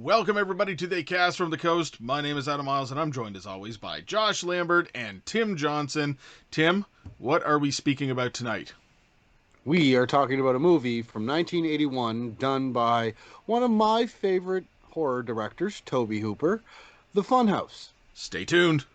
Welcome everybody to the Cast from the Coast. My name is Adam Miles and I'm joined as always by Josh Lambert and Tim Johnson. Tim, what are we speaking about tonight? We are talking about a movie from 1981 done by one of my favorite horror directors, Tobe Hooper, The Funhouse. Stay tuned.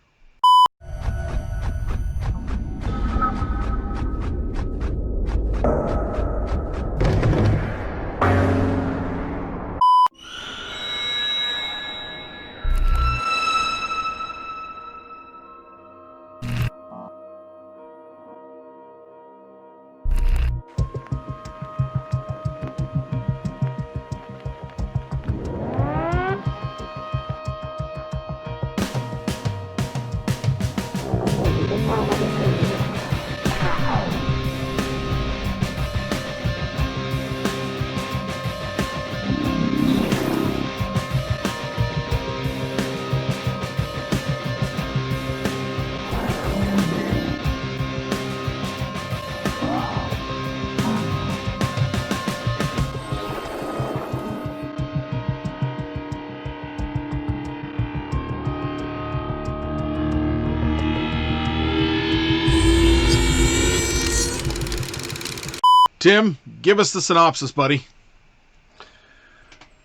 Tim, give us the synopsis, buddy.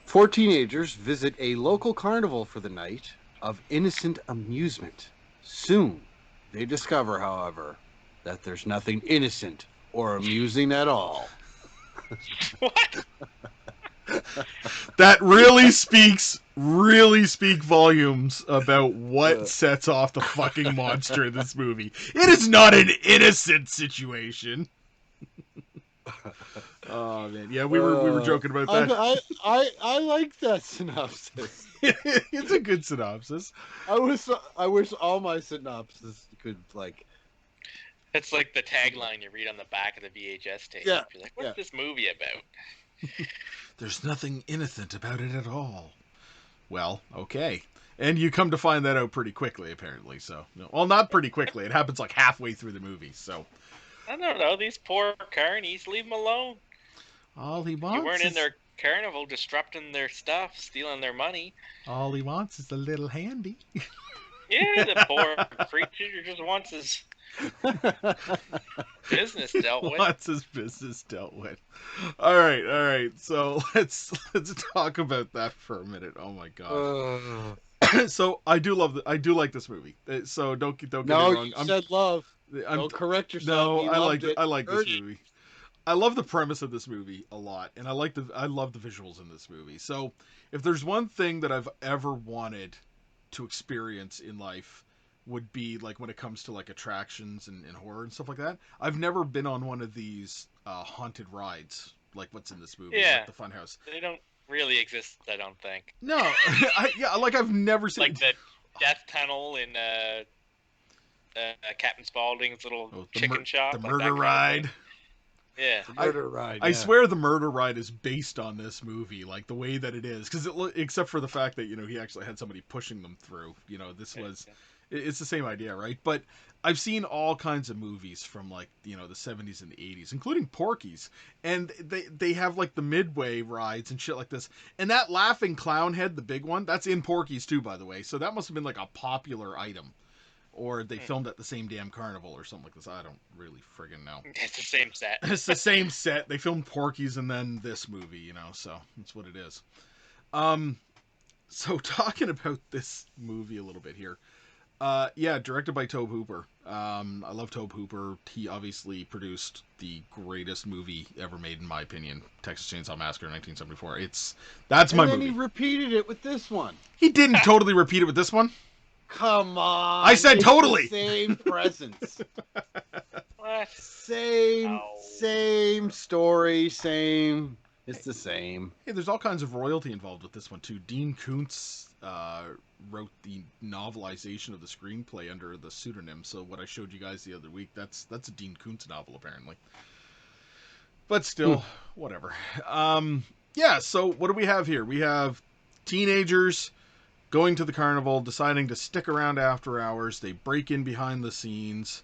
4 teenagers visit a local carnival for the night of innocent amusement. Soon, they discover, however, that there's nothing innocent or amusing at all. What? That really speak volumes about what sets off the fucking monster in this movie. It is not an innocent situation. Oh man, yeah, we were joking about that. I like that synopsis. It's a good synopsis. I wish all my synopses could like. It's like the tagline you read on the back of the VHS tape. Yeah, You're like, what's this movie about? There's nothing innocent about it at all. Well, okay. And you come to find that out pretty quickly, apparently. So, well, not pretty quickly. It happens like halfway through the movie. So, I don't know. These poor carnies, leave them alone. all he wants You weren't in is their carnival disrupting their stuff, stealing their money. all he wants is a little handy. Yeah, the poor creature just wants his business dealt with. Wants his business dealt with. All right. So let's talk about that for a minute. Oh my god. So I do like this movie. So don't get me wrong. You said love. Don't correct yourself. No, I like this movie. I love the premise of this movie a lot, and I love the visuals in this movie. So if there's one thing that I've ever wanted to experience in life, would be like when it comes to like attractions and horror and stuff like that. I've never been on one of these haunted rides like what's in this movie, Yeah. like the Funhouse. They don't really exist, I don't think. No, I've never seen Like the death tunnel in Captain Spaulding's little chicken shop. the like murder that kind of ride. thing. Yeah. Murder ride. I swear the murder ride is based on this movie, like the way that it is, because except for the fact that he actually had somebody pushing them through. This was. It's the same idea, right? But I've seen all kinds of movies from like the 70s and the 80s, including Porky's, and they have like the midway rides and shit like this. And that laughing clown head, the big one, that's in Porky's too, by the way. So that must have been like a popular item, or they filmed at the same damn carnival or something like this. I don't really friggin' know. It's the same set. It's the same set. They filmed Porky's and then this movie, so that's what it is. So talking about this movie a little bit here. Directed by Tobe Hooper. I love Tobe Hooper. He obviously produced the greatest movie ever made, in my opinion, Texas Chainsaw Massacre, 1974. That's my movie. And then he repeated it with this one. He didn't totally repeat it with this one. Come on. I said it's totally. The same presence. What? Same story, same. It's the same. Hey, there's all kinds of royalty involved with this one too. Dean Koontz wrote the novelization of the screenplay under the pseudonym. So what I showed you guys the other week, that's a Dean Koontz novel apparently. But still, whatever. So what do we have here? We have teenagers going to the carnival, deciding to stick around after hours. They break in behind the scenes.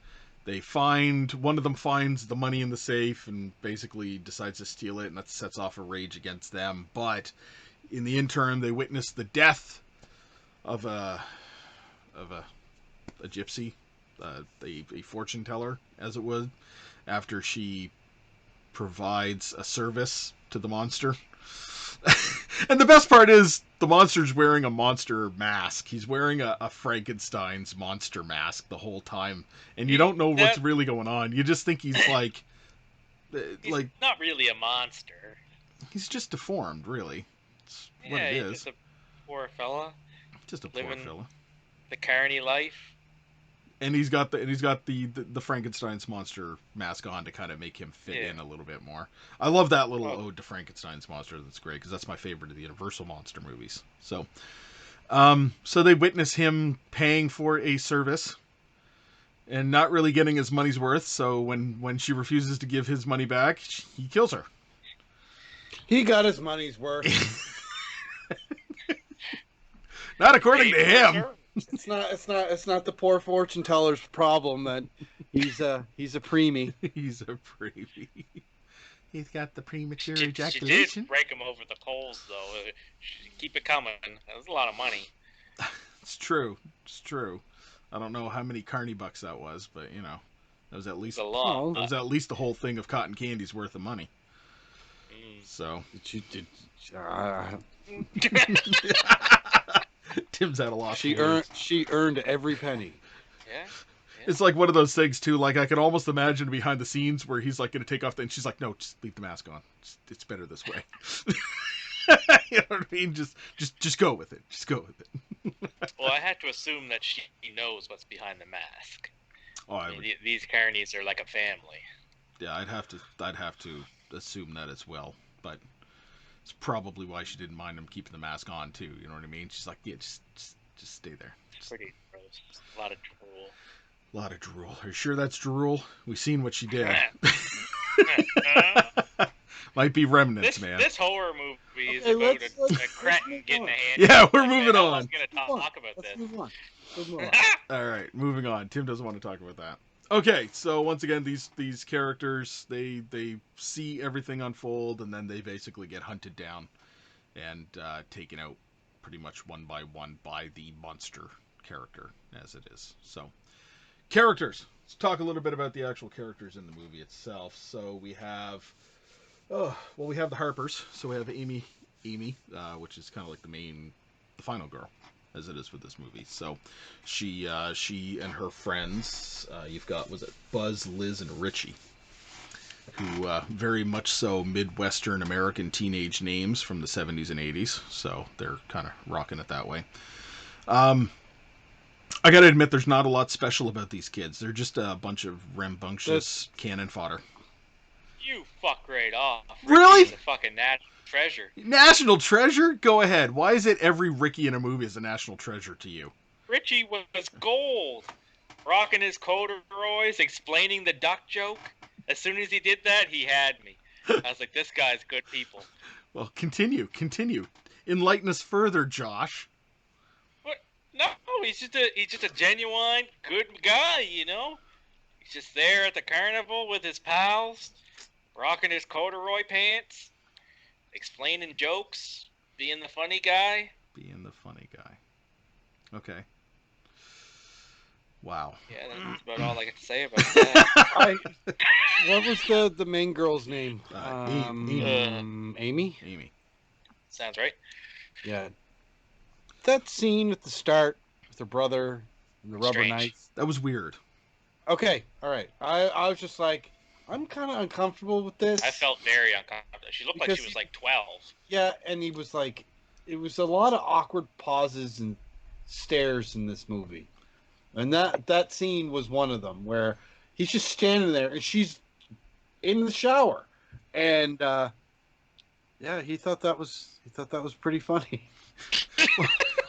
One of them finds the money in the safe and basically decides to steal it, and that sets off a rage against them. But in the interim, they witness the death of a gypsy, a fortune teller, as it would, after she provides a service to the monster. And the best part is the monster's wearing a monster mask. He's wearing a Frankenstein's monster mask the whole time, and you don't know what's really going on. You just think he's like not really a monster. He's just deformed, really. It's what it He's is. just a poor fella. Just a poor fella. The carny life. And he's got the Frankenstein's monster mask on to kind of make him fit in a little bit more. I love that little ode to Frankenstein's monster. That's great because that's my favorite of the Universal monster movies. So, so they witness him paying for a service and not really getting his money's worth. So when she refuses to give his money back, he kills her. He got his money's worth. Not according to him. It's not the poor fortune teller's problem that he's a preemie. He's a preemie. He's got the premature ejaculation. She did break him over the coals, though. Keep it coming. That was a lot of money. It's true. It's true. I don't know how many carny bucks that was, but you know, that was at least a lot. That was at least the whole thing of cotton candy's worth of money. So. Tim's at a loss. She earned every penny. Yeah. It's like one of those things too. Like I can almost imagine behind the scenes where he's like going to take off, and she's like, "No, just leave the mask on. It's better this way." You know what I mean? Just go with it. Just go with it. Well, I had to assume that she knows what's behind the mask. Oh, these carnies are like a family. Yeah, I'd have to assume that as well, but it's probably why she didn't mind him keeping the mask on too. You know what I mean? She's like, yeah, just stay there. It's pretty gross. A lot of drool. A lot of drool. Are you sure that's drool? We've seen what she did. Might be remnants, man. This horror movie is about a cretin getting a hand. Yeah, we're moving on. I was going to talk about this. Move on. All right, moving on. Tim doesn't want to talk about that. Okay, so once again, these characters, they see everything unfold, and then they basically get hunted down and taken out pretty much one by one by the monster character, as it is. So, characters. Let's talk a little bit about the actual characters in the movie itself. So we have, we have the Harpers. So we have Amy, which is kind of like the final girl, as it is with this movie. So she and her friends, you've got, was it Buzz, Liz, and Richie, who very much so Midwestern American teenage names from the 70s and 80s. So they're kind of rocking it that way. I gotta admit, there's not a lot special about these kids. They're just a bunch of rambunctious cannon fodder. You fuck right off. Really? Richie's a fucking national treasure. National treasure? Go ahead. Why is it every Ricky in a movie is a national treasure to you? Richie was gold. Rocking his corduroys, explaining the duck joke. As soon as he did that, he had me. I was like, this guy's good people. Well, continue. Enlighten us further, Josh. No, he's just a genuine good guy, you know. He's just there at the carnival with his pals, rocking his corduroy pants, explaining jokes, being the funny guy. Okay. Wow. Yeah, that's about all I got to say about that. What was the main girl's name? Amy. Sounds right. Yeah. That scene at the start with her brother and the rubber knife. That was weird. Okay, all right. I was just like, I'm kind of uncomfortable with this. I felt very uncomfortable. She looked like she was like 12. Yeah, and he was like, it was a lot of awkward pauses and stares in this movie. And that scene was one of them where he's just standing there and she's in the shower. And yeah, he thought that was pretty funny.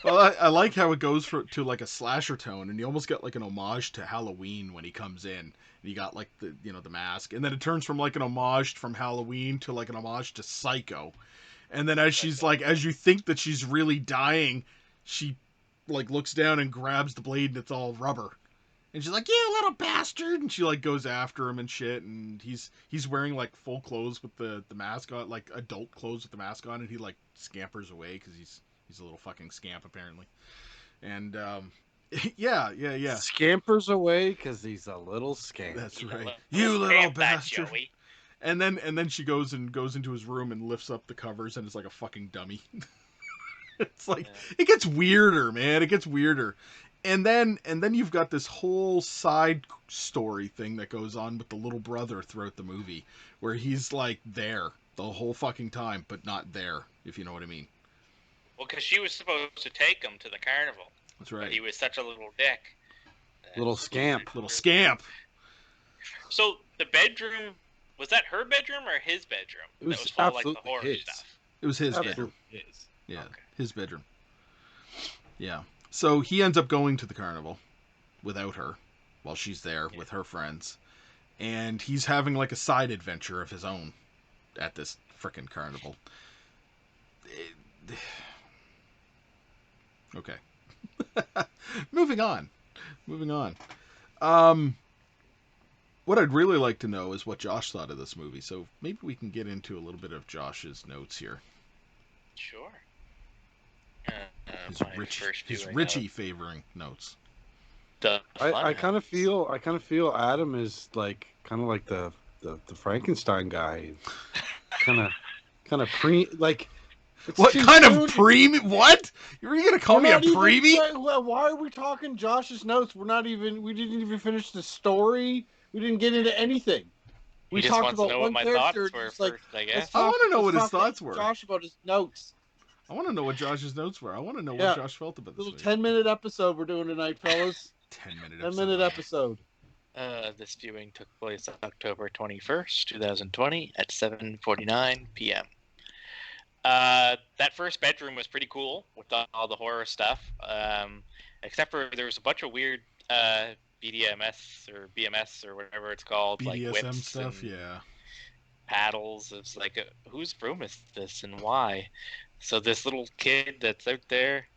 Well, I like how it goes to like a slasher tone, and you almost get like an homage to Halloween when he comes in. And you got like the mask, and then it turns from like an homage from Halloween to like an homage to Psycho. And then as she's like, as you think that she's really dying, she like looks down and grabs the blade, and it's all rubber. And she's like, "You little bastard!" And she like goes after him and shit. And he's wearing like full clothes with the mask on, like adult clothes with the mask on, and he like scampers away because he's a little fucking scamp apparently. And yeah, Scampers away because he's a little scamp. that's He's a right. little You little scamp, that bastard. Joey. And then she goes into his room and lifts up the covers, and it's like a fucking dummy. It's like Yeah. it gets weirder, man. It gets weirder. And then you've got this whole side story thing that goes on with the little brother throughout the movie, where he's like there the whole fucking time, but not there, if you know what I mean. Well, because she was supposed to take him to the carnival, That's but right. he was such a little dick. Little scamp. Little scamp. So the bedroom, was that her bedroom or his bedroom? It was that was full of like the absolutely horror his. stuff. It was his Absolutely bedroom. his. Yeah, Okay. his bedroom. Yeah. So he ends up going to the carnival without her while she's there with her friends. And he's having like a side adventure of his own at this frickin' carnival. Okay. Moving on. Um, what I'd really like to know is what Josh thought of this movie. So maybe we can get into a little bit of Josh's notes here. Sure. His My Richie, first his viewing Richie of favoring notes. the I Funhouse. kind of feel Adam is like kind of like the Frankenstein guy, kind of pre like. It's What too kind soon. of preemie? What? You're gonna call We're me a not even- preemie? Why are we talking Josh's notes? We didn't even finish the story. We didn't get into anything. We He just talked wants to about know one what my character. thoughts were Just like, first, I let's guess. I talk- wanna know let's what his talk to thoughts were. Josh about his notes. I want to know what Josh's notes were. I want to know Yeah. what Josh felt about this Little movie. 10-minute episode we're doing tonight, fellas. 10-minute 10-minute episode. This viewing took place October 21st, 2020 at 7:49 p.m. That first bedroom was pretty cool with all the horror stuff, except for there was a bunch of weird BDMS or BMS or whatever it's called, like BDSM whips stuff, and yeah. paddles. It's like, whose room is this and why? So this little kid that's out there,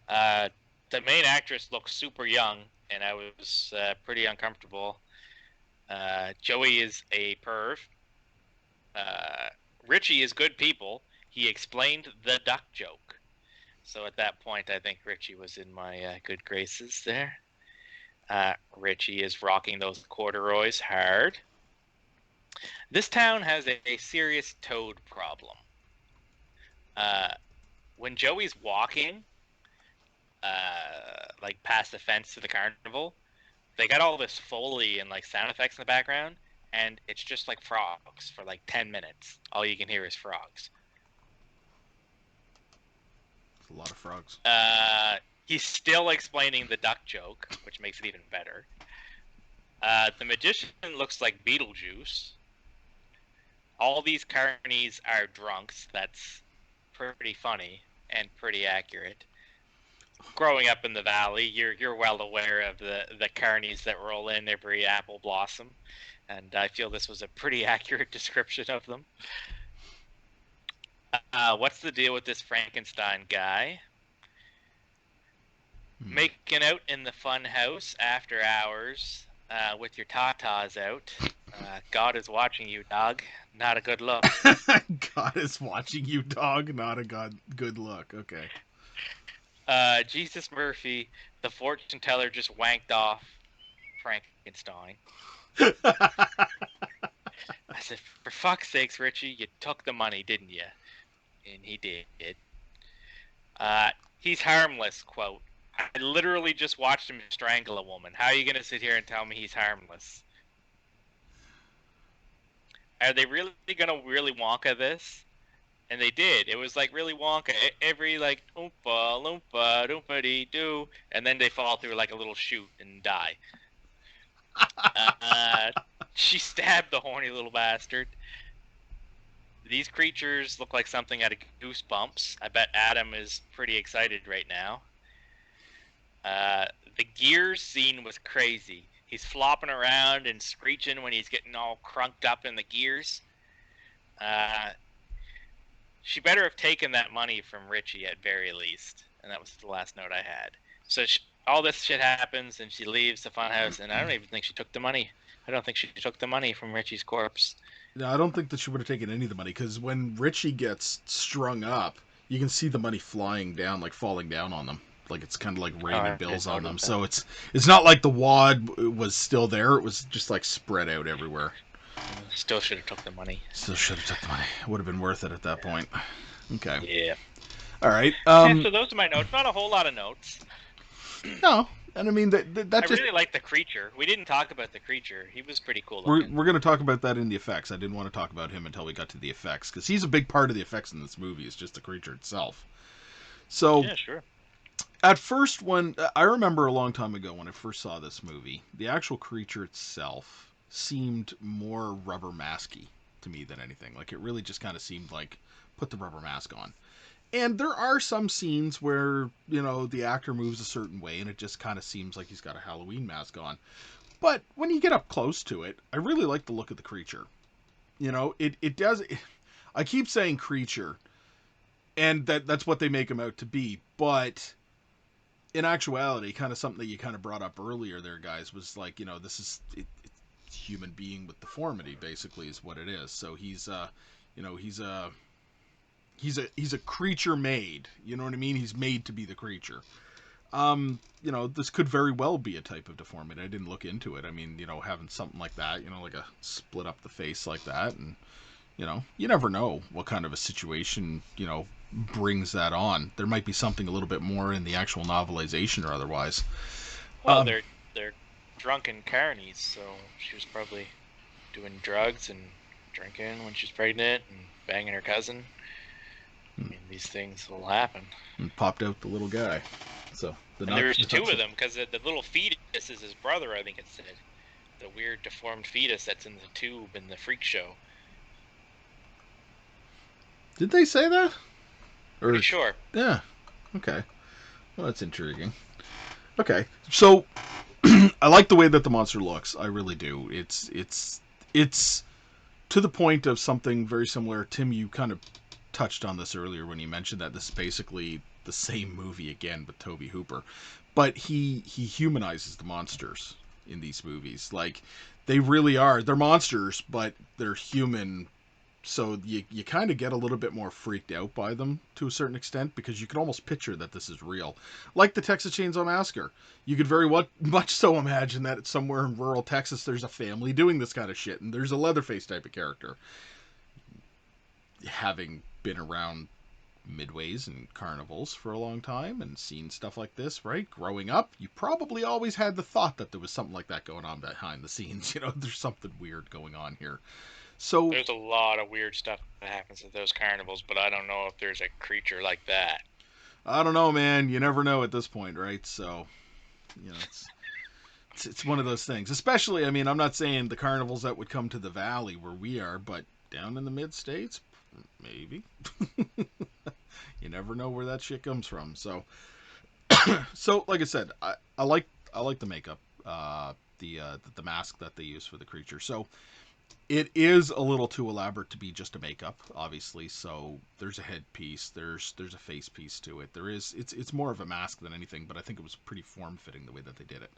the main actress looks super young, and I was pretty uncomfortable. Joey is a perv. Richie is good people. He explained the duck joke. So at that point, I think Richie was in my good graces there. Richie is rocking those corduroys hard. This town has a serious toad problem. When Joey's walking, like past the fence to the carnival, they got all this Foley and like sound effects in the background, and it's just like frogs for like 10 minutes. All you can hear is frogs. It's a lot of frogs. He's still explaining the duck joke, which makes it even better. The magician looks like Beetlejuice. All these carnies are drunks. That's pretty funny and pretty accurate. Growing up in the valley, you're well aware of the carnies that roll in every apple blossom, and I feel this was a pretty accurate description of them. What's the deal with this Frankenstein guy? Making out in the fun house after hours with your tatas out. God is watching you, dog. Not a good look. God is watching you, dog. Not a good look. Okay. Jesus Murphy, the fortune teller, just wanked off Frankenstein. I said, for fuck's sakes, Richie, you took the money, didn't you? And he did. He's harmless, quote. I literally just watched him strangle a woman. How are you going to sit here and tell me he's harmless? Are they really going to really Wonka this? And they did. It was like really Wonka. Every like oompa loompa doompa dee doo, and then they fall through like a little chute and die. She stabbed the horny little bastard. These creatures look like something out of Goosebumps. I bet Adam is pretty excited right now. The gears scene was crazy. He's flopping around and screeching when he's getting all crunked up in the gears. She better have taken that money from Richie at very least. And that was the last note I had. So all this shit happens, and she leaves the funhouse, and I don't even think she took the money. I don't think she took the money from Richie's corpse. No, I don't think that she would have taken any of the money because when Richie gets strung up, you can see the money flying down, like falling down on them, like it's kind of like Oh, raining I bills didn't on them. notice that. So it's not like the wad was still there; it was just like spread out everywhere. Still should have took the money. Still should have took the money. Would have been worth it at that point. Okay. Yeah. All right. So those are my notes. Not a whole lot of notes. No, and I mean that I just really like the creature. We didn't talk about the creature. He was pretty cool we're looking. we're going to talk about that in the effects. I didn't want to talk about him until we got to the effects because he's a big part of the effects in this movie. It's just the creature itself. So Yeah, sure. at first, when I remember a long time ago when I first saw this movie, the actual creature itself seemed more rubber masky to me than anything. Like it really just kind of seemed like put the rubber mask on. And there are some scenes where, the actor moves a certain way and it just kind of seems like he's got a Halloween mask on. But when you get up close to it, I really like the look of the creature. It does. I keep saying creature, and that's what they make him out to be. But in actuality, kind of something that you kind of brought up earlier there, guys, was like, this is it's human being with deformity, basically, is what it is. So he's a creature made. You know what I mean? He's made to be the creature. This could very well be a type of deformity. I didn't look into it. I mean, having something like that, like a split up the face like that, and you never know what kind of a situation, brings that on. There might be something a little bit more in the actual novelization or otherwise. Well, they're drunken carnies, so she was probably doing drugs and drinking when she's pregnant and banging her cousin. I mean, these things will happen. And popped out the little guy. So And there's two of them because the little fetus is his brother. I think it said the weird deformed fetus that's in the tube in the freak show. Did they say that? Pretty sure. Yeah. Okay. Well, that's intriguing. Okay. So I like the way that the monster looks. I really do. It's to the point of something very similar. Tim, you kind of touched on this earlier when you mentioned that this is basically the same movie again with Tobe Hooper, but he humanizes the monsters in these movies. Like they really are. They're monsters, but they're human. So you kind of get a little bit more freaked out by them to a certain extent because you can almost picture that this is real. Like the Texas Chainsaw Massacre. You could very much so imagine that somewhere in rural Texas there's a family doing this kind of shit and there's a Leatherface type of character. Having been around midways and carnivals for a long time and seen stuff like this, right? Growing up, you probably always had the thought that there was something like that going on behind the scenes. There's something weird going on here. So there's a lot of weird stuff that happens at those carnivals, but I don't know if there's a creature like that. I don't know, man. You never know at this point, right? So, it's one of those things. Especially, I mean, I'm not saying the carnivals that would come to the valley where we are, but down in the mid states, maybe. You never know where that shit comes from. So, like I said, I like the makeup, the mask that they use for the creature. So it is a little too elaborate to be just a makeup, obviously. So there's a headpiece, there's a face piece to it. It's more of a mask than anything, but I think it was pretty form fitting the way that they did it.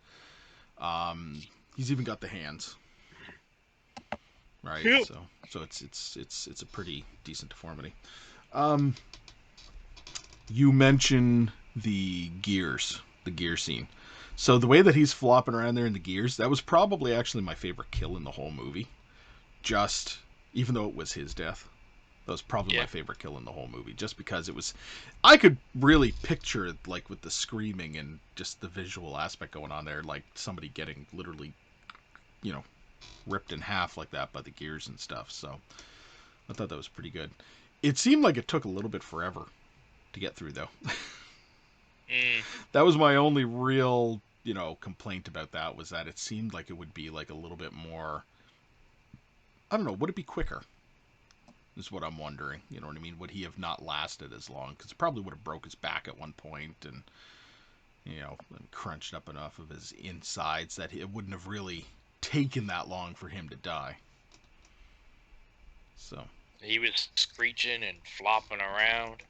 He's even got the hands, right? Yep. So it's a pretty decent deformity. Um, you mentioned the gear scene. So the way that he's flopping around there in the gears, that was probably actually my favorite kill in the whole movie. Just even though it was his death, that was probably my favorite kill in the whole movie. Just because I could really picture it, like with the screaming and just the visual aspect going on there, like somebody getting literally, ripped in half like that by the gears and stuff. So I thought that was pretty good. It seemed like it took a little bit forever to get through, though. That was my only real, complaint about that, was that it seemed like it would be like a little bit more. I don't know. Would it be quicker? Is what I'm wondering. You know what I mean? Would he have not lasted as long? Because it probably would have broke his back at one point and, crunched up enough of his insides that it wouldn't have really taken that long for him to die. So he was screeching and flopping around.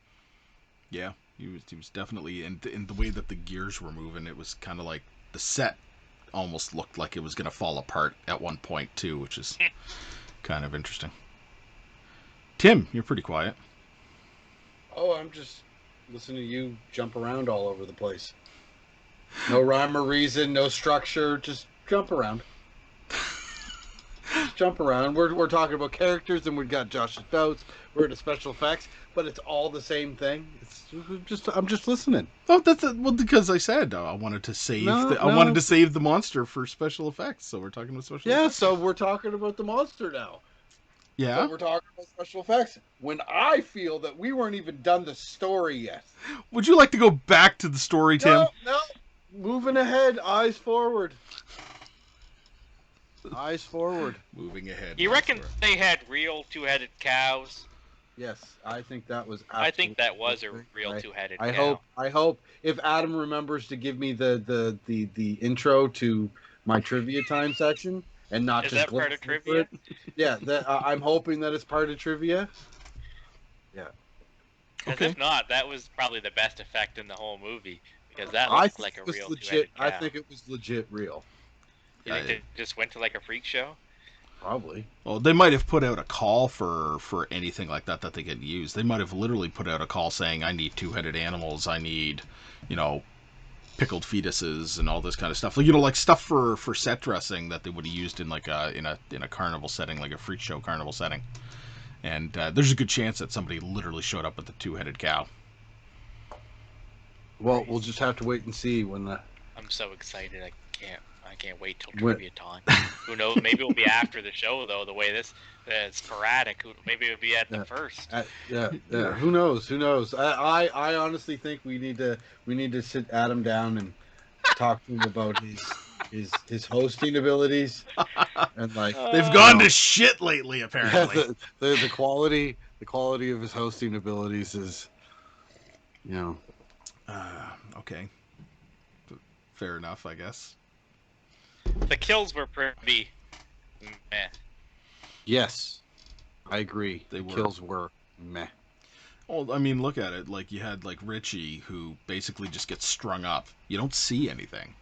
Yeah. He was definitely in the way that the gears were moving. It was kind of like the set almost looked like it was going to fall apart at one point too, which is kind of interesting. Tim, you're pretty quiet. Oh, I'm just listening to you jump around all over the place. No rhyme or reason, no structure, just jump around. Just jump around. We're talking about characters, and we've got Josh's notes. We're into special effects, but it's all the same thing. I'm just listening. Oh, well, because I said I wanted to save I wanted to save the monster for special effects, so we're talking about special effects. Yeah, so we're talking about the monster now. Yeah. So we're talking about special effects. When I feel that we weren't even done the story yet. Would you like to go back to the story, Tim? No. Moving ahead, eyes forward. Eyes forward. Moving ahead. You reckon they had real two-headed cows? Yes, I think that was. I think that was a real two-headed I cow. hope if Adam remembers to give me the intro to my trivia time section and not Is just that part of trivia? Yeah, I'm hoping that it's part of trivia. Yeah. Because if not, that was probably the best effect in the whole movie. Because that I looked think like a it was real legit. two-headed cow. I think it was legit real. You think they just went to like a freak show? Probably. Well, they might have put out a call for anything like that they could use. They might have literally put out a call saying, "I need two-headed animals. I need, pickled fetuses and all this kind of stuff." Like, like stuff for set dressing that they would have used in like in a carnival setting, like a freak show carnival setting. And there's a good chance that somebody literally showed up with the two-headed cow. Well, we'll just have to wait and see when the. I'm so excited. I can't wait till trivia time. Who knows? Maybe it'll be after the show, though. The way this is sporadic. Maybe it'll be at the first. Yeah. Who knows? I honestly think we need to sit Adam down and talk to him about his hosting abilities and like they've gone to shit lately. Apparently, the quality of his hosting abilities is, okay, fair enough, I guess. The kills were pretty meh. Yes, I agree. The kills were meh. Well, I mean, look at it. Like, you had like Richie, who basically just gets strung up. You don't see anything.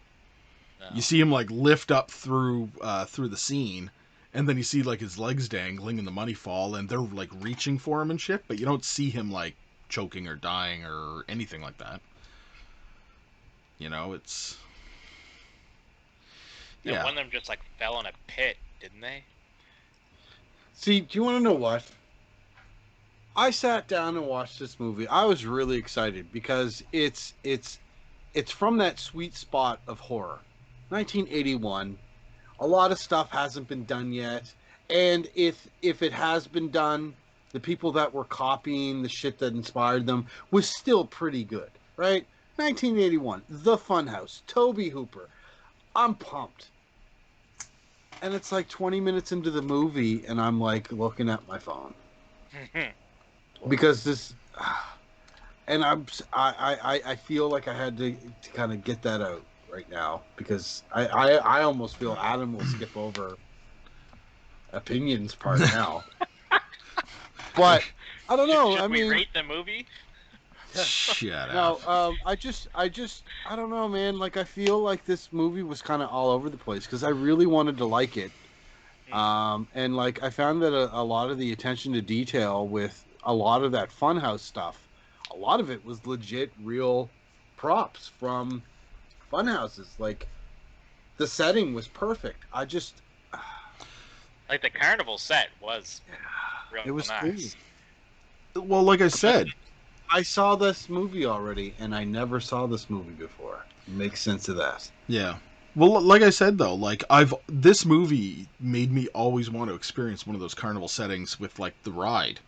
No. You see him like lift up through the scene, and then you see like his legs dangling and the money fall, and they're like reaching for him and shit. But you don't see him like choking or dying or anything like that. It's. Yeah, one of them just like fell in a pit, didn't they? See, do you want to know what? I sat down and watched this movie. I was really excited because it's from that sweet spot of horror. 1981. A lot of stuff hasn't been done yet, and if it has been done, the people that were copying the shit that inspired them was still pretty good, right? 1981, The Funhouse, Tobe Hooper. I'm pumped. And it's like 20 minutes into the movie, and I'm like looking at my phone because this, and I feel like I had to kind of get that out right now because I almost feel Adam will skip over opinions part now, but I don't know. Should we rate the movie? Shut up. No, I don't know, man. Like, I feel like this movie was kind of all over the place because I really wanted to like it. And like, I found that a lot of the attention to detail with a lot of that Funhouse stuff, a lot of it was legit, real props from Funhouses. Like, the setting was perfect. I just like the carnival set was real it was nice. Cool. Well, like I said. I saw this movie already, and I never saw this movie before. It makes sense of that. Yeah. Well, like I said though, like this movie made me always want to experience one of those carnival settings with like the ride.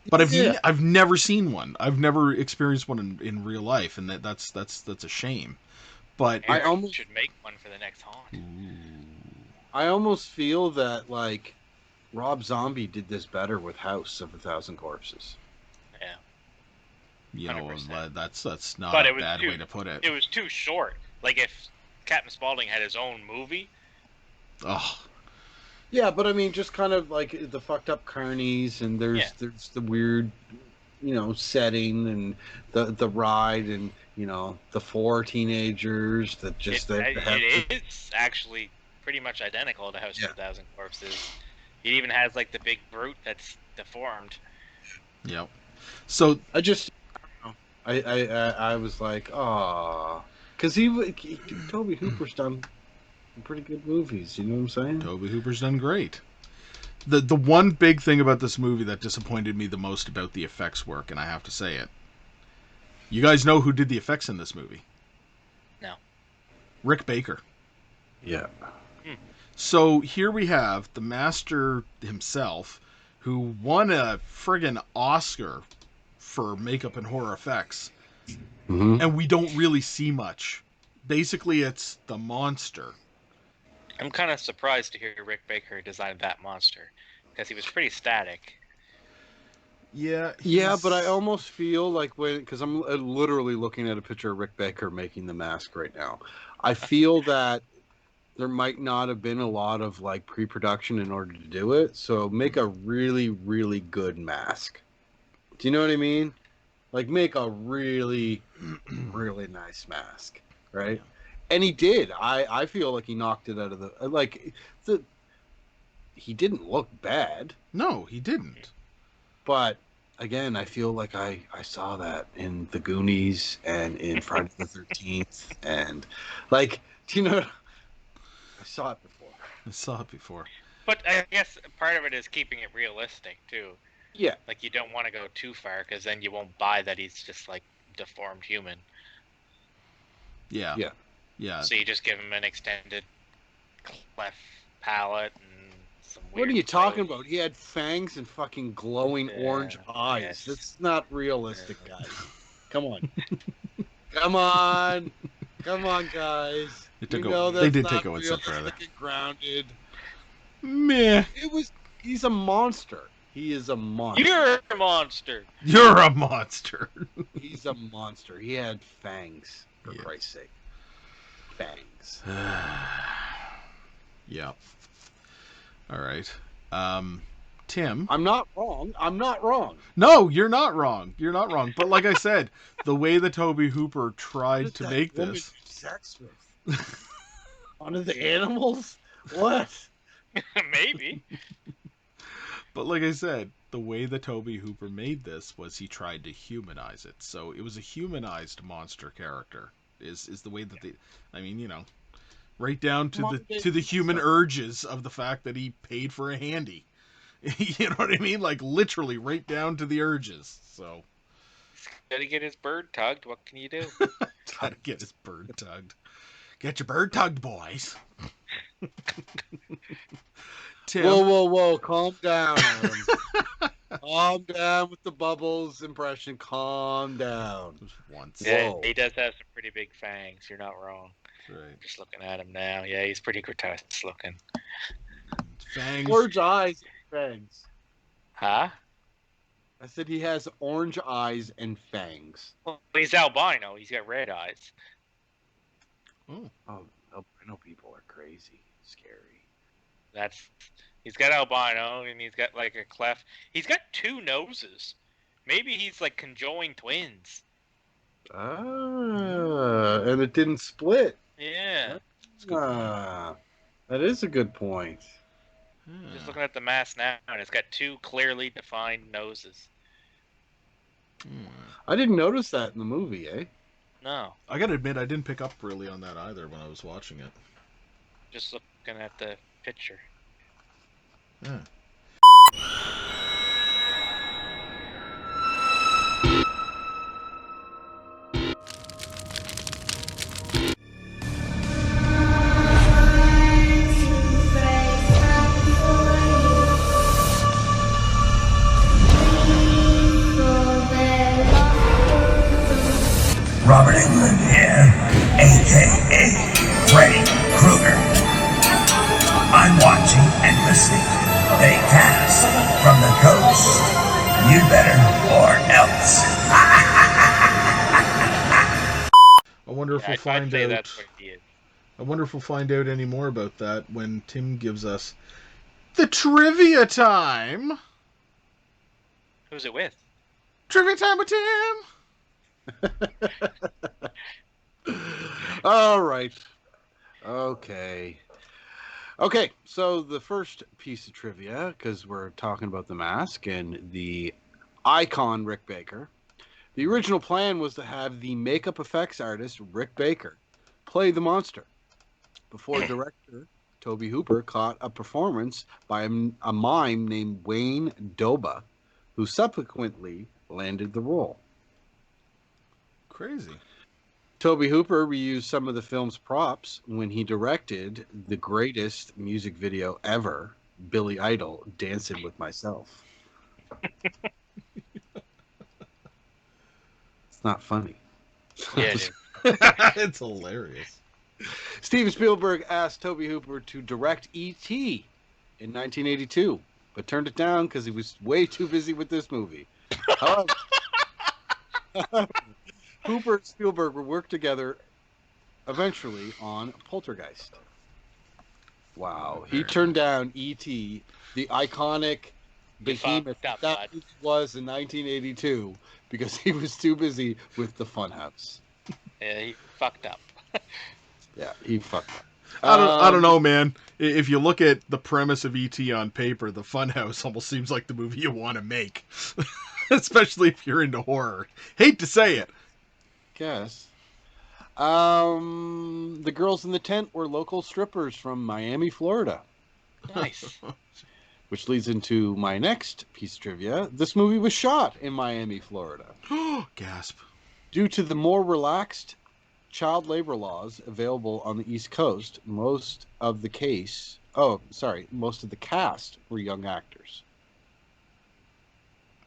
But I've never seen one. I've never experienced one in real life, and that's a shame. But I almost should make one for the next haunt. I almost feel that like Rob Zombie did this better with House of a Thousand Corpses. Yeah. 100%. That's not but a bad way to put it. It was too short. Like if Captain Spaulding had his own movie. Oh. Yeah, but I mean, just kind of like the fucked up carnies, and there's the weird, setting and the ride and the four teenagers that just have it is actually pretty much identical to House Yeah. 2000 Corpses. It even has like the big brute that's deformed. Yep. So I just I was like, oh, because Tobe Hooper's done pretty good movies. You know what I'm saying? Tobe Hooper's done great. The one big thing about this movie that disappointed me the most about the effects work, and I have to say it. You guys know who did the effects in this movie? No. Rick Baker. Yeah. So here we have the master himself, who won a friggin' Oscar for makeup and horror effects, Mm-hmm. and we don't really see much. Basically, it's the monster. I'm kind of surprised to hear Rick Baker designed that monster, because he was pretty static. Yeah. Yeah, but I almost feel like because I'm literally looking at a picture of Rick Baker making the mask right now. I feel that there might not have been a lot of like pre-production in order to do it. So make a really, really good mask. Do you know what I mean? Like make a really, really nice mask, right? And he did. I feel like he knocked it out of he didn't look bad. No, he didn't. But again, I feel like I saw that in The Goonies and in Friday the 13th. And like, do you know, I saw it before. I saw it before. But I guess part of it is keeping it realistic, too. Yeah. Like, you don't want to go too far, because then you won't buy that he's just, like, deformed human. Yeah. Yeah. Yeah. So you just give him an extended cleft palate and some weird... What are you talking about? He had fangs and fucking glowing orange eyes. yes. That's not realistic, guys. Come on. Come on. Come on, guys. They did take it one step further. Grounded. Meh. He's a monster. He is a monster. You're a monster. You're a monster. He's a monster. He had fangs, for Christ's sake. Fangs. Yeah. All right. Tim. I'm not wrong. No, you're not wrong. You're not wrong. But like I said, the way that Tobe Hooper tried to make this. Sex with? One of the animals? What? Maybe. But like I said, the way that Tobe Hooper made this was he tried to humanize it. So it was a humanized monster character. Is the way that they, I mean, right down to the human urges of the fact that he paid for a handy. You know what I mean? Like literally right down to the urges. So Gotta get his bird tugged. What can you do? gotta get his bird tugged. Get your bird tugged, boys. Tim. Whoa. Calm down, Adam. Calm down with the bubbles impression. Calm down. Just once. Yeah, Whoa. he does have some pretty big fangs. You're not wrong. Right. Just looking at him now. Yeah, he's pretty grotesque looking. Fangs. Orange eyes and fangs. Huh? I said he has orange eyes and fangs. Well, he's albino. He's got red eyes. Oh. Albino people are crazy. Scary. He's got albino and he's got like a cleft. He's got two noses. Maybe he's like conjoined twins. And it didn't split. Yeah. That is a good point. Just looking at the mask now, and it's got two clearly defined noses. I didn't notice that in the movie, eh? No. I gotta admit, I didn't pick up really on that either when I was watching it. Just looking at the picture. Yeah. Robert Englund here, a.k.a. Freddy Krueger. I'm watching and listening. They cast from the coast. You better or else. I wonder if we'll find I'd say out. that's what he is. I wonder if we'll find out any more about that when Tim gives us the trivia time. Who's it with? Trivia time with Tim. All right. Okay. Okay, so the first piece of trivia, because we're talking about The Mask and the icon Rick Baker, the original plan was to have the makeup effects artist Rick Baker play the monster before director Tobe Hooper caught a performance by a mime named Wayne Doba, who subsequently landed the role. Crazy. Tobe Hooper reused some of the film's props when he directed the greatest music video ever, Billy Idol, Dancing with Myself. It's not funny. Yeah, dude. It's hilarious. Steven Spielberg asked Tobe Hooper to direct E.T. in 1982, but turned it down because he was way too busy with this movie. However, Hooper and Spielberg would work together eventually on Poltergeist. Wow. He turned down E.T., the iconic behemoth fucked up, that bud. was in 1982, because he was too busy with the Funhouse. Yeah, he fucked up. Yeah, he fucked up. I don't know, man. If you look at the premise of E.T. on paper, the Funhouse almost seems like the movie you want to make. Especially if you're into horror. Hate to say it. Guess. The girls in the tent were local strippers from Miami, Florida. Nice. Which leads into my next piece of trivia. This movie was shot in Miami, Florida. Gasp. Due to the more relaxed child labor laws available on the East Coast, most of the cast were young actors.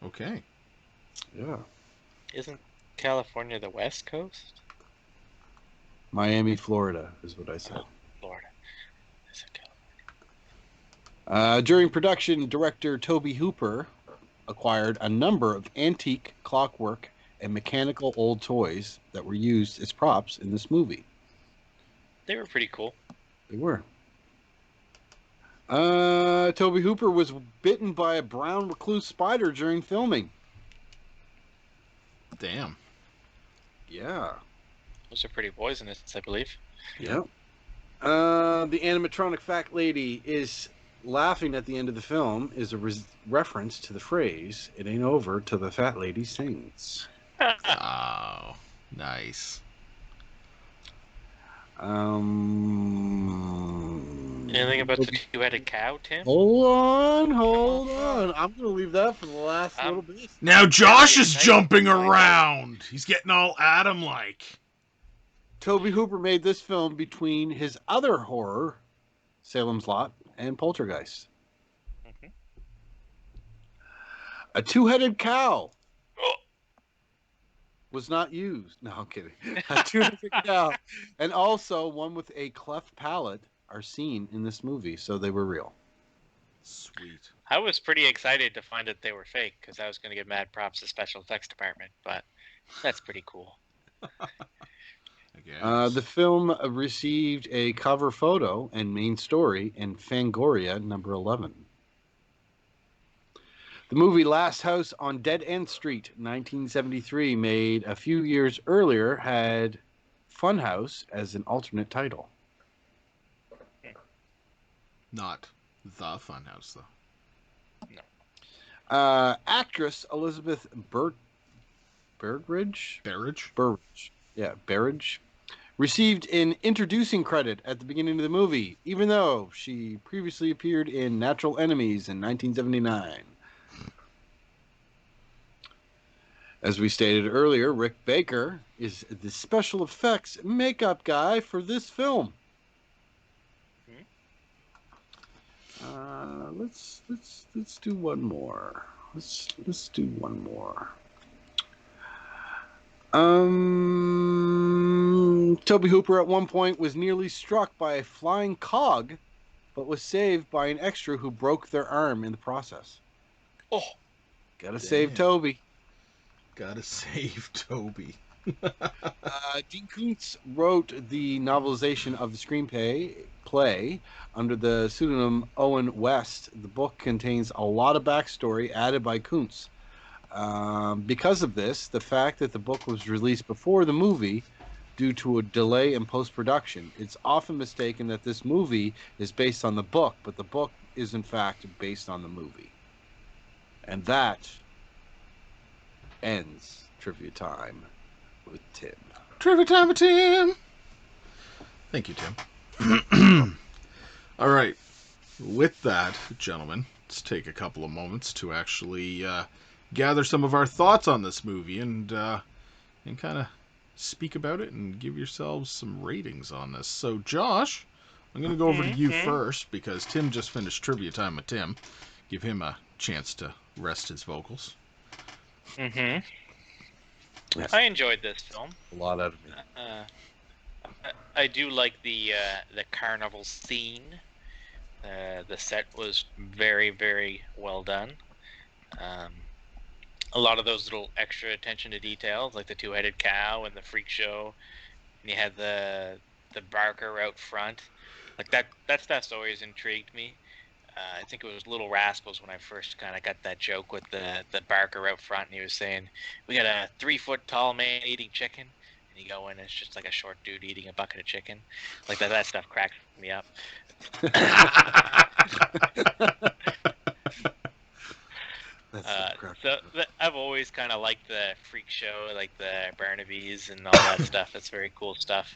Okay. Yeah. Isn't California the West Coast? Miami, Florida is what I said. Florida. Is it California? During production, director Tobe Hooper acquired a number of antique clockwork and mechanical old toys that were used as props in this movie. They were pretty cool. They were. Tobe Hooper was bitten by a brown recluse spider during filming. Damn. Yeah. Those are pretty poisonous, I believe. Yeah. The animatronic fat lady is laughing at the end of the film is a reference to the phrase, "It ain't over till the fat lady sings." Oh, nice. Anything about the two-headed cow, Tim? Hold on. I'm going to leave that for the last little bit. Now Josh is jumping around. He's getting all Adam-like. Tobe Hooper made this film between his other horror, Salem's Lot, and Poltergeist. Mm-hmm. A two-headed cow was not used. No, I'm kidding. A two-headed cow, and also one with a cleft palate, are seen in this movie, so they were real. Sweet. I was pretty excited to find that they were fake because I was going to give mad props to special effects department, but that's pretty cool. The film received a cover photo and main story in Fangoria number 11. The movie Last House on Dead End Street, 1973, made a few years earlier, had Funhouse as an alternate title. Not the Funhouse, though. No. Actress Elizabeth Berridge? Yeah, Berridge. Received an introducing credit at the beginning of the movie, even though she previously appeared in Natural Enemies in 1979. As we stated earlier, Rick Baker is the special effects makeup guy for this film. Let's do one more. Let's do one more. Tobe Hooper at one point was nearly struck by a flying cog, but was saved by an extra who broke their arm in the process. Oh, gotta save Toby. Gotta save Toby. Gene Kuntz wrote the novelization of the screenplay under the pseudonym Owen West. The book contains a lot of backstory added by Kuntz. Because of this, the fact that the book was released before the movie due to a delay in post-production, it's often mistaken that this movie is based on the book, but the book is in fact based on the movie. And that ends Trivia Time with Tim. Trivia time with Tim. Thank you, Tim. All right. With that, gentlemen, let's take a couple of moments to actually gather some of our thoughts on this movie and kind of speak about it and give yourselves some ratings on this. So, Josh, I'm going to go over to you first because Tim just finished Trivia Time with Tim. Give him a chance to rest his vocals. Mm-hmm. Yes. I enjoyed this film. A lot out of me. I do like the carnival scene. The set was very, very well done. A lot of those little extra attention to details, like the two-headed cow and the freak show, and you had the barker out front. Like that stuff's always intrigued me. I think it was Little Rascals when I first kind of got that joke with the barker out front, and he was saying, "We got a 3-foot tall man eating chicken," and you go in, and it's just like a short dude eating a bucket of chicken. Like that stuff cracks me up. I've always kind of liked the freak show, like the Barnabys and all that stuff. That's very cool stuff.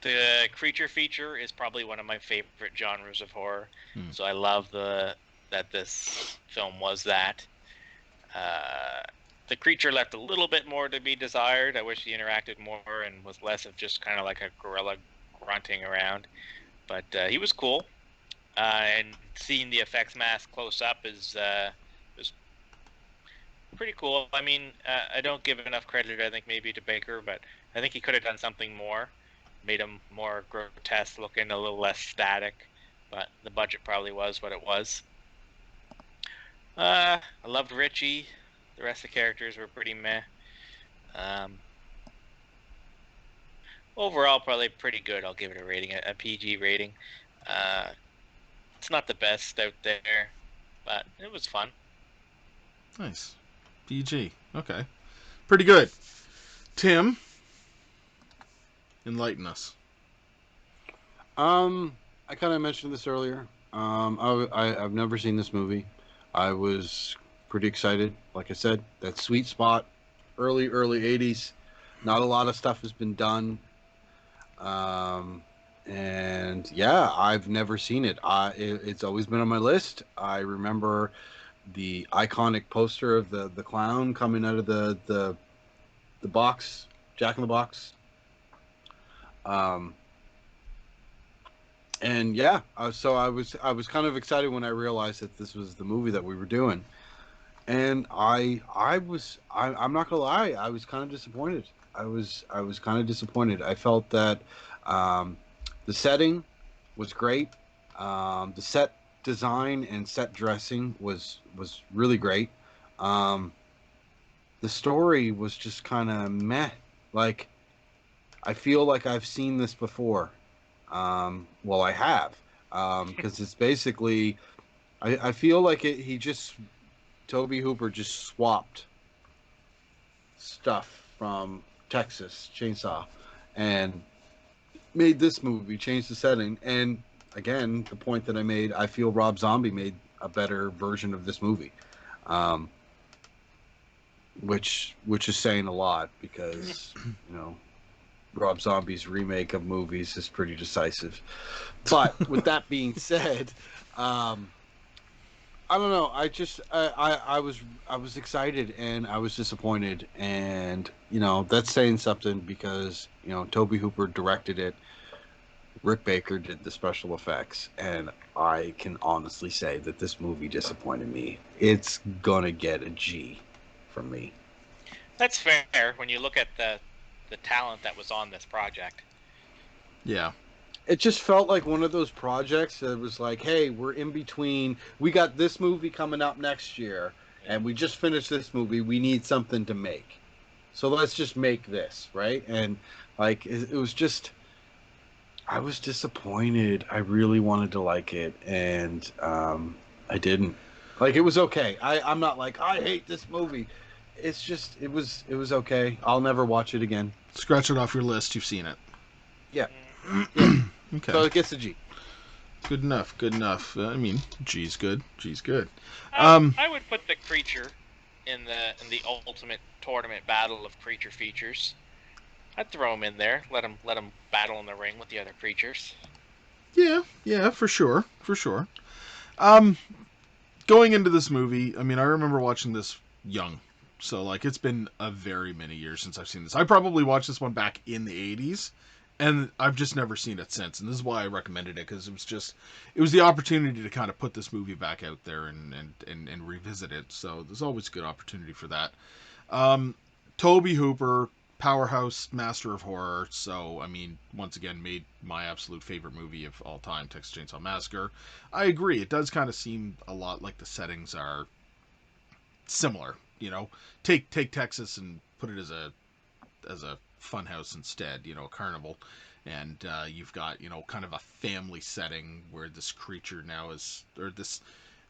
The creature feature is probably one of my favorite genres of horror. So I love that this film was that. The creature left a little bit more to be desired. I wish he interacted more and was less of just kind of like a gorilla grunting around. But he was cool. And seeing the effects mask close up was pretty cool. I mean, I don't give enough credit, I think, maybe to Baker, but I think he could have done something more. Made him more grotesque looking, a little less static, but the budget probably was what it was. I loved Richie. The rest of the characters were pretty meh. Overall, probably pretty good. I'll give it a rating, a PG rating. It's not the best out there, but it was fun. Nice. PG. Okay. Pretty good. Tim, enlighten us. I kind of mentioned this earlier. I've never seen this movie. I was pretty excited. Like I said, that sweet spot, early 80s. Not a lot of stuff has been done. And yeah, I've never seen it. It's always been on my list. I remember the iconic poster of the clown coming out of the box, Jack in the Box. And yeah, so I was kind of excited when I realized that this was the movie that we were doing, and I'm not gonna lie, I was kind of disappointed. I was kind of disappointed. I felt that the setting was great. The set design and set dressing was really great. The story was just kind of meh. Like, I feel like I've seen this before. Well, I have, because it's basically, I feel like Tobe Hooper just swapped stuff from Texas Chainsaw and made this movie, changed the setting. And again, the point that I made, I feel Rob Zombie made a better version of this movie, which is saying a lot because, Rob Zombie's remake of movies is pretty decisive. But with that being said, I don't know. I was excited and I was disappointed, and that's saying something because Tobe Hooper directed it. Rick Baker did the special effects, and I can honestly say that this movie disappointed me. It's gonna get a G from me. That's fair when you look at the talent that was on this project. Yeah. It just felt like one of those projects that was like, hey, we're in between. We got this movie coming up next year, and we just finished this movie. We need something to make. So let's just make this, right? And like, it was just, I was disappointed. I really wanted to like it, and I didn't. Like, it was okay. I'm not like, I hate this movie. It's just, it was okay. I'll never watch it again. Scratch it off your list. You've seen it. Yeah. Mm. Yeah. Okay. So it gets a G. Good enough. Good enough. I mean, G's good. G's good. I would put the creature in the ultimate tournament battle of creature features. I'd throw him in there. Let him battle in the ring with the other creatures. Yeah, for sure. For sure. Um, Going into this movie, I mean, I remember watching this young. So, like, it's been a very many years since I've seen this. I probably watched this one back in the 80s, and I've just never seen it since. And this is why I recommended it, because it was the opportunity to kind of put this movie back out there and revisit it. So, there's always a good opportunity for that. Tobe Hooper, powerhouse master of horror. So, I mean, once again, made my absolute favorite movie of all time, Texas Chainsaw Massacre. I agree. It does kind of seem a lot like the settings are similar. You know, take Texas and put it as a funhouse instead. You know, a carnival, and you've got kind of a family setting where this creature now is, or this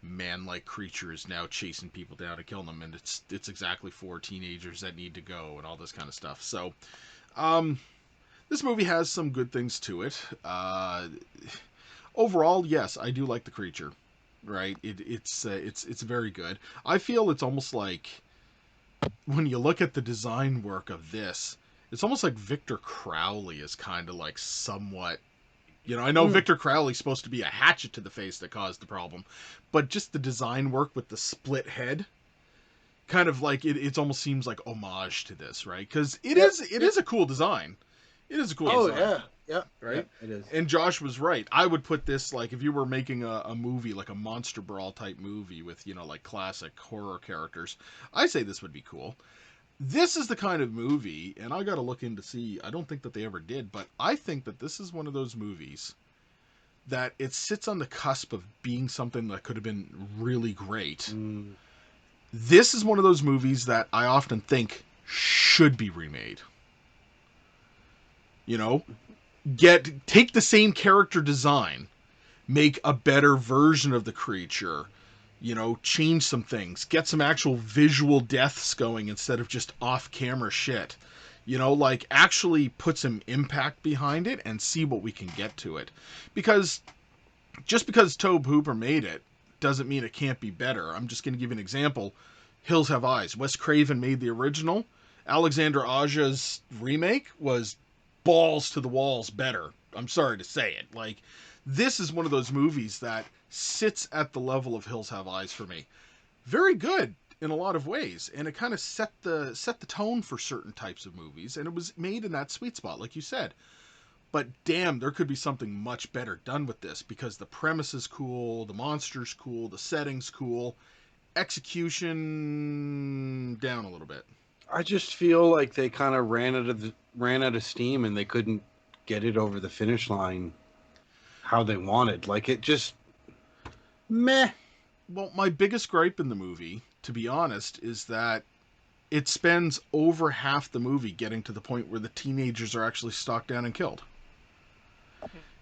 man-like creature is now chasing people down to kill them, and it's exactly for teenagers that need to go and all this kind of stuff. So, this movie has some good things to it. Overall, yes, I do like the creature. Right? It's very good. I feel it's almost like when you look at the design work of this, it's almost like Victor Crowley is kind of like somewhat. I know Victor Crowley's supposed to be a hatchet to the face that caused the problem, but just the design work with the split head, kind of like it almost seems like homage to this, right? Because it is a cool design. It is a cool design. Oh, yeah. Right? Yeah, it is. And Josh was right. I would put this, like, if you were making a movie, like a Monster Brawl type movie with, like classic horror characters, I say this would be cool. This is the kind of movie, and I got to look in to see, I don't think that they ever did, but I think that this is one of those movies that it sits on the cusp of being something that could have been really great. This is one of those movies that I often think should be remade. Take the same character design, make a better version of the creature, change some things, get some actual visual deaths going instead of just off-camera shit. Like, actually put some impact behind it and see what we can get to it. Because just because Tobe Hooper made it doesn't mean it can't be better. I'm just going to give you an example. Hills Have Eyes. Wes Craven made the original. Alexander Aja's remake was balls to the walls better. I'm sorry to say it. Like, this is one of those movies that sits at the level of Hills Have Eyes for me. Very good in a lot of ways, and it kind of set the tone for certain types of movies, and it was made in that sweet spot, like you said. But damn, there could be something much better done with this, because the premise is cool, the monster's cool, the setting's cool, execution down a little bit. I just feel like they kind of ran out of steam, and they couldn't get it over the finish line how they wanted. Like, it just meh. Well, my biggest gripe in the movie, to be honest, is that it spends over half the movie getting to the point where the teenagers are actually stalked down and killed.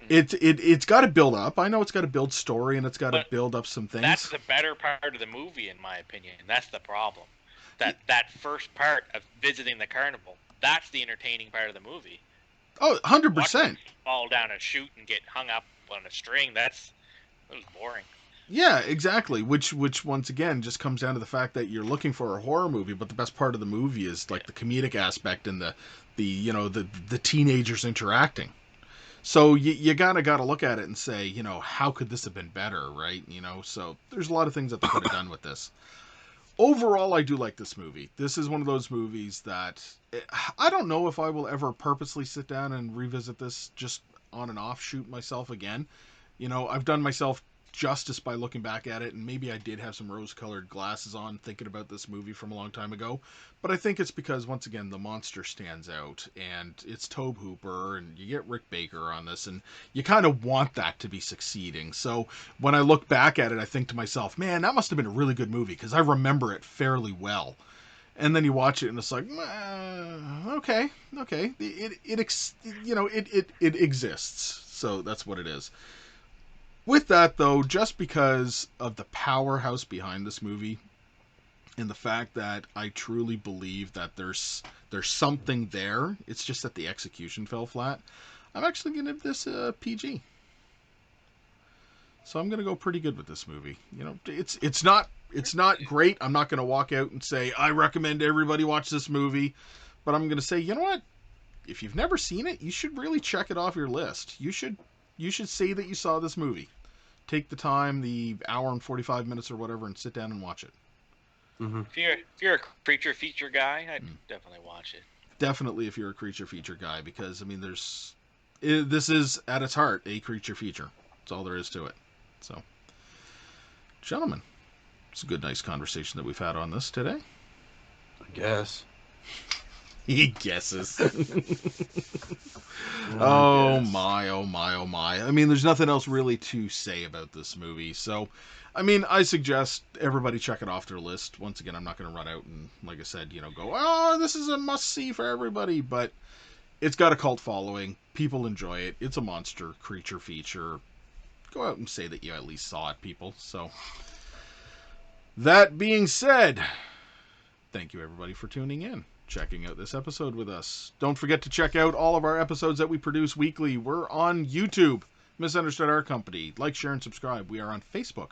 It's got to build up. I know it's got to build story, and it's got to build up some things. That's the better part of the movie, in my opinion. That's the problem. That first part of visiting the carnival, that's the entertaining part of the movie. Oh, 100%. Fall down and shoot and get hung up on a string, that was boring. Yeah, exactly. Which once again just comes down to the fact that you're looking for a horror movie, but the best part of the movie is like the comedic aspect and the teenagers interacting. So you gotta look at it and say, how could this have been better, right? So there's a lot of things that they could have done with this. Overall, I do like this movie. This is one of those movies that I don't know if I will ever purposely sit down and revisit this just on and off, shoot myself again. I've done myself justice by looking back at it, and maybe I did have some rose-colored glasses on thinking about this movie from a long time ago, but I think it's because, once again, the monster stands out, and it's Tobe Hooper, and you get Rick Baker on this, and you kind of want that to be succeeding. So when I look back at it, I think to myself, man, that must have been a really good movie, because I remember it fairly well. And then you watch it, and it's like, okay, it exists, so that's what it is. With that, though, just because of the powerhouse behind this movie and the fact that I truly believe that there's something there, it's just that the execution fell flat, I'm actually going to give this a PG. So I'm going to go pretty good with this movie. You know, it's not great. I'm not going to walk out and say I recommend everybody watch this movie, but I'm going to say, you know what? If you've never seen it, you should really check it off your list. You should say that you saw this movie. Take the time, the hour and 45 minutes or whatever, and sit down and watch it. Mm-hmm. If you're a creature feature guy, I'd definitely watch it. Definitely, if you're a creature feature guy, because I mean, this is at its heart a creature feature. That's all there is to it. So, gentlemen, it's a good, nice conversation that we've had on this today. I guess. He guesses. I Oh guess. my, oh my, oh my. I mean, there's nothing else really to say about this movie. So, I mean, I suggest everybody check it off their list. Once again, I'm not going to run out and, like I said, go, oh, this is a must-see for everybody. But it's got a cult following. People enjoy it. It's a monster creature feature. Go out and say that you at least saw it, people. So, that being said, thank you everybody for tuning in, checking out this episode with us. Don't forget to check out all of our episodes that we produce weekly. We're on YouTube, Misunderstood Art Company. Like, share, and subscribe. We are on Facebook,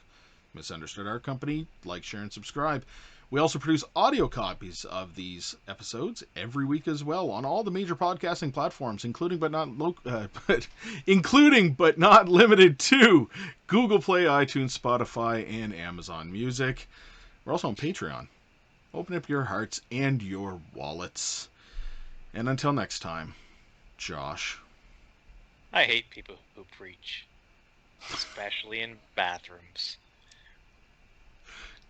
Misunderstood Art Company. Like, share, and subscribe. We also produce audio copies of these episodes every week as well on all the major podcasting platforms, including but not limited to Google Play, iTunes, Spotify, and Amazon Music. We're also on Patreon. Open up your hearts and your wallets. And until next time, Josh. I hate people who preach, especially in bathrooms.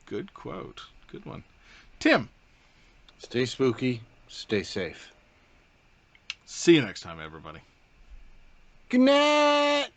Good quote. Good one. Tim. Stay spooky. Stay safe. See you next time, everybody. Good night.